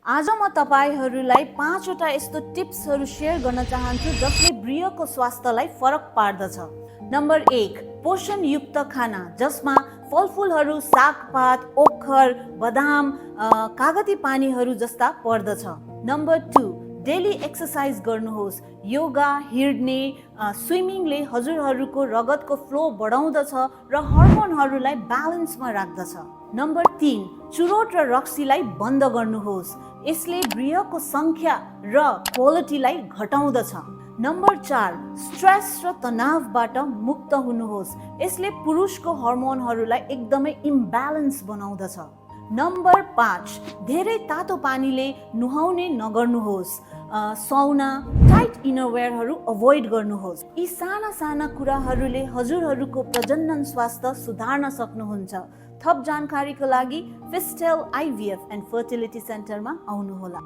आज म तपाईहरूलाई 5 वटा यस्तो टिप्सहरू शेयर गर्न चाहन्छु जसले वृहको स्वास्थ्यलाई फरक पार्दछ। नम्बर 1, पोषणयुक्त खाना जसमा फलफुलहरू, सागपात, ओखर, बदाम, कागती पानीहरू जस्ता पर्दछ। नम्बर 2, डेली एक्सर्साइज गर्नुहोस्। योगा, हिँड्ने, स्विमिङले हजुरहरूको रगतको फ्लो बढाउँदछ र हर्मोनहरूलाई ब्यालेन्समा राख्दछ। नम्बर 3, चुरोट र रक्सीलाई बन्द गर्नुहोस्। यसले वृहको सङ्ख्या र क्वालिटीलाई घटाउँदछ। नम्बर 4, स्ट्रेस र तनावबाट मुक्त हुनुहोस्। यसले पुरुषको हर्मोनहरूलाई एकदमै इम्ब्यालेन्स बनाउँदछ। नम्बर 5, धेरै तातो पानीले नुहाउने नगर्नुहोस्। सौना, टाइट इनरवेयरहरू अभोइड गर्नुहोस्। यी साना साना कुराहरूले हजुरहरूको प्रजनन स्वास्थ्य सुधार्न सक्नुहुन्छ। थप जानकारीको लागि फिस्टेल IVF एन्ड फर्टिलिटी सेन्टरमा आउनुहोला।